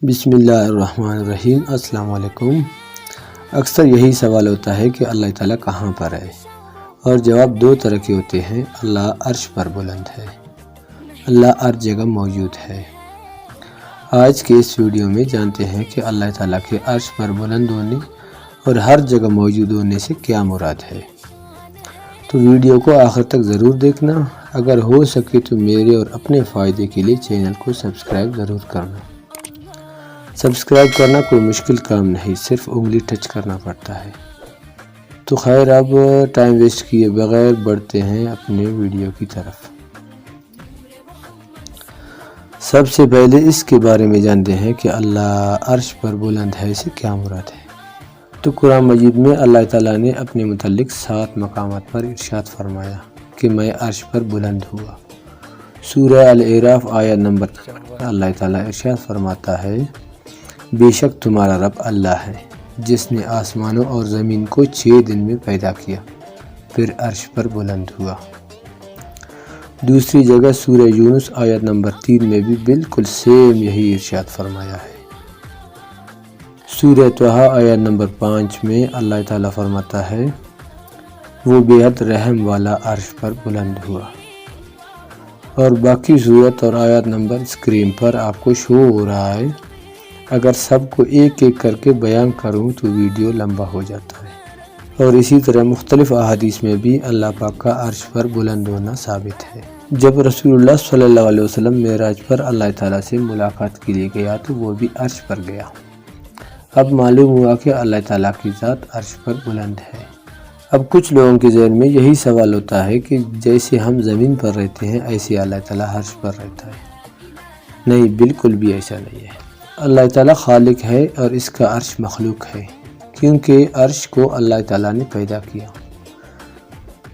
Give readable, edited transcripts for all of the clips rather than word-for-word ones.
بسم اللہ الرحمن الرحیم۔ السلام علیکم۔ اکثر یہی سوال ہوتا ہے کہ اللہ تعالیٰ کہاں پر ہے، اور جواب دو طرح کے ہوتے ہیں۔ اللہ عرش پر بلند ہے، اللہ ہر جگہ موجود ہے۔ آج کے اس ویڈیو میں جانتے ہیں کہ اللہ تعالیٰ کے عرش پر بلند ہونے اور ہر جگہ موجود ہونے سے کیا مراد ہے۔ تو ویڈیو کو آخر تک ضرور دیکھنا، اگر ہو سکے تو میرے اور اپنے فائدے کے لیے چینل کو سبسکرائب ضرور کرنا۔ سبسکرائب کرنا کوئی مشکل کام نہیں، صرف انگلی ٹچ کرنا پڑتا ہے۔ تو خیر، اب ٹائم ویسٹ کیے بغیر بڑھتے ہیں اپنے ویڈیو کی طرف۔ سب سے پہلے اس کے بارے میں جانتے ہیں کہ اللہ عرش پر بلند ہے سے کیا مراد ہے۔ تو قرآن مجید میں اللہ تعالیٰ نے اپنے متعلق 7 مقامات پر ارشاد فرمایا کہ میں عرش پر بلند ہوا۔ سورہ الاعراف آیت نمبر 4 اللہ تعالیٰ ارشاد فرماتا ہے، بے شک تمہارا رب اللہ ہے جس نے آسمانوں اور زمین کو 6 دن میں پیدا کیا، پھر عرش پر بلند ہوا۔ دوسری جگہ سورہ یونس آیت نمبر 3 میں بھی بالکل سیم یہی ارشاد فرمایا ہے۔ سورہ طٰہٰ آیت نمبر 5 میں اللہ تعالیٰ فرماتا ہے، وہ بے حد رحم والا عرش پر بلند ہوا۔ اور باقی صورت اور آیات نمبر اسکرین پر آپ کو شو ہو رہا ہے۔ اگر سب کو ایک ایک کر کے بیان کروں تو ویڈیو لمبا ہو جاتا ہے۔ اور اسی طرح مختلف احادیث میں بھی اللہ پاک کا عرش پر بلند ہونا ثابت ہے۔ جب رسول اللہ صلی اللہ علیہ وسلم معراج پر اللہ تعالیٰ سے ملاقات کے لیے گیا تو وہ بھی عرش پر گیا۔ اب معلوم ہوا کہ اللہ تعالیٰ کی ذات عرش پر بلند ہے۔ اب کچھ لوگوں کے ذہن میں یہی سوال ہوتا ہے کہ جیسے ہم زمین پر رہتے ہیں ایسے اللہ تعالیٰ عرش پر رہتا ہے۔ نہیں، بالکل بھی ایسا نہیں ہے۔ اللہ تعالیٰ خالق ہے اور اس کا عرش مخلوق ہے، کیونکہ عرش کو اللہ تعالیٰ نے پیدا کیا۔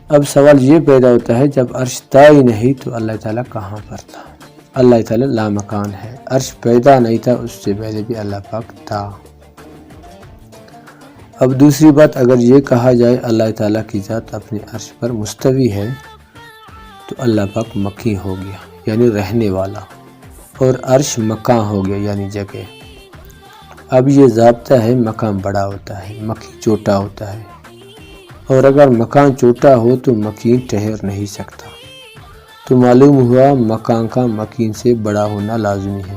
اب سوال یہ پیدا ہوتا ہے، جب عرش تھا ہی نہیں تو اللہ تعالیٰ کہاں پر تھا؟ اللہ تعالیٰ لامکان ہے، عرش پیدا نہیں تھا، اس سے پہلے بھی اللہ پاک تھا۔ اب دوسری بات، اگر یہ کہا جائے اللہ تعالیٰ کی ذات اپنے عرش پر مستوی ہے تو اللہ پاک مکی ہو گیا یعنی رہنے والا، اور عرش مکان ہو گیا یعنی جگہ۔ اب یہ ضابطہ ہے، مکان بڑا ہوتا ہے، مکی چھوٹا ہوتا ہے، اور اگر مکان چھوٹا ہو تو مکین ٹھہر نہیں سکتا۔ تو معلوم ہوا مکان کا مکین سے بڑا ہونا لازمی ہے۔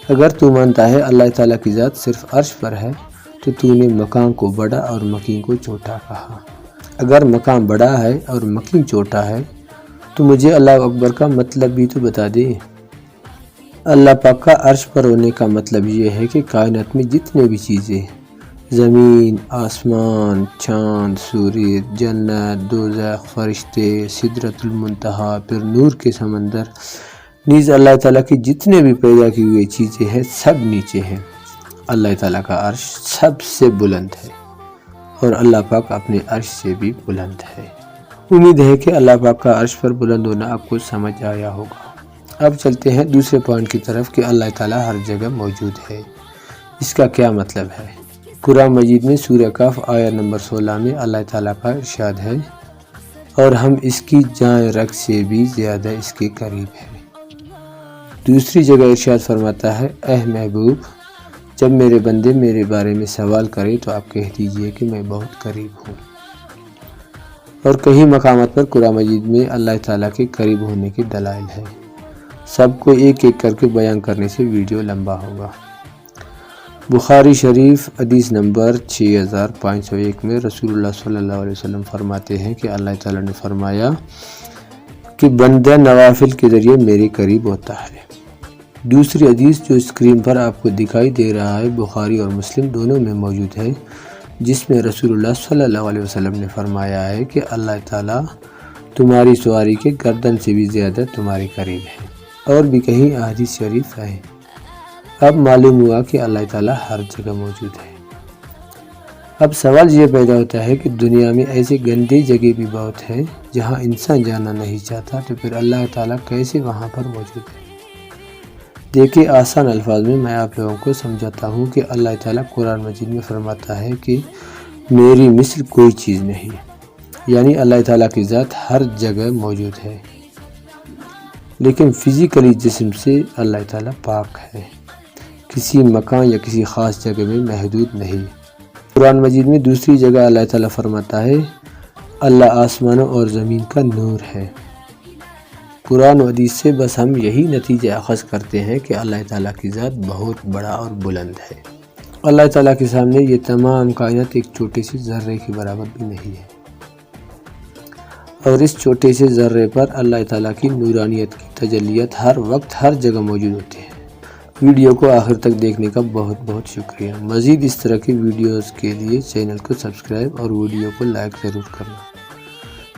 اگر تو مانتا ہے اللہ تعالیٰ کی ذات صرف عرش پر ہے تو تو نے مکان کو بڑا اور مکین کو چھوٹا کہا۔ اگر مکان بڑا ہے اور مکین چھوٹا ہے تو مجھے اللہ اکبر کا مطلب بھی تو بتا دے۔ اللہ پاک کا عرش پر ہونے کا مطلب یہ ہے کہ کائنات میں جتنے بھی چیزیں، زمین، آسمان، چاند، سورج، جنت، دوزخ، فرشتے، سدرۃ المنتہا، پھر نور کے سمندر، نیز اللہ تعالیٰ کی جتنے بھی پیدا کی ہوئی چیزیں ہیں سب نیچے ہیں۔ اللہ تعالیٰ کا عرش سب سے بلند ہے، اور اللہ پاک اپنے عرش سے بھی بلند ہے۔ امید ہے کہ اللہ پاک کا عرش پر بلند ہونا آپ کو سمجھ آیا ہوگا۔ اب چلتے ہیں دوسرے پوائنٹ کی طرف کہ اللہ تعالیٰ ہر جگہ موجود ہے، اس کا کیا مطلب ہے۔ قرآن مجید میں سورہ کہف آیت نمبر 16 میں اللہ تعالیٰ کا ارشاد ہے، اور ہم اس کی جائیں رگ سے بھی زیادہ اس کے قریب ہیں۔ دوسری جگہ ارشاد فرماتا ہے، اے محبوب، جب میرے بندے میرے بارے میں سوال کریں تو آپ کہہ دیجئے کہ میں بہت قریب ہوں۔ اور کئی مقامات پر قرآن مجید میں اللہ تعالیٰ کے قریب ہونے کے دلائل ہیں۔ سب کو ایک ایک کر کے بیان کرنے سے ویڈیو لمبا ہوگا۔ بخاری شریف حدیث نمبر 6501 میں رسول اللہ صلی اللہ علیہ وسلم فرماتے ہیں کہ اللہ تعالیٰ نے فرمایا کہ بندہ نوافل کے ذریعے میرے قریب ہوتا ہے۔ دوسری حدیث جو اسکرین پر آپ کو دکھائی دے رہا ہے بخاری اور مسلم دونوں میں موجود ہے، جس میں رسول اللہ صلی اللہ علیہ وسلم نے فرمایا ہے کہ اللہ تعالیٰ تمہاری سواری کے گردن سے بھی زیادہ تمہارے قریب ہے۔ اور بھی کہیں احادیث شریف ہے۔ اب معلوم ہوا کہ اللہ تعالیٰ ہر جگہ موجود ہے۔ اب سوال یہ پیدا ہوتا ہے کہ دنیا میں ایسے گندی جگہ بھی بہت ہیں جہاں انسان جانا نہیں چاہتا، تو پھر اللہ تعالیٰ کیسے وہاں پر موجود ہے؟ دیکھیں، آسان الفاظ میں آپ لوگوں کو سمجھاتا ہوں کہ اللہ تعالیٰ قرآن مجید میں فرماتا ہے کہ میری مثل کوئی چیز نہیں، یعنی اللہ تعالیٰ کی ذات ہر جگہ موجود ہے، لیکن فزیکلی جسم سے اللہ تعالیٰ پاک ہے، کسی مکان یا کسی خاص جگہ میں محدود نہیں۔ قرآن مجید میں دوسری جگہ اللہ تعالیٰ فرماتا ہے اللہ آسمانوں اور زمین کا نور ہے۔ قرآن و حدیث سے بس ہم یہی نتیجہ اخذ کرتے ہیں کہ اللہ تعالیٰ کی ذات بہت بڑا اور بلند ہے۔ اللہ تعالیٰ کے سامنے یہ تمام کائنات ایک چھوٹے سے ذرے کے برابر بھی نہیں ہے، اور اس چھوٹے سے ذرے پر اللہ تعالیٰ کی نورانیت کی تجلیات ہر وقت ہر جگہ موجود ہوتے ہیں۔ ویڈیو کو آخر تک دیکھنے کا بہت بہت شکریہ۔ مزید اس طرح کی ویڈیوز کے لیے چینل کو سبسکرائب اور ویڈیو کو لائک ضرور کرنا۔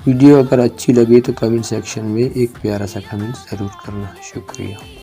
ویڈیو اگر اچھی لگے تو کمنٹ سیکشن میں ایک پیارا سا کمنٹ ضرور کرنا۔ شکریہ۔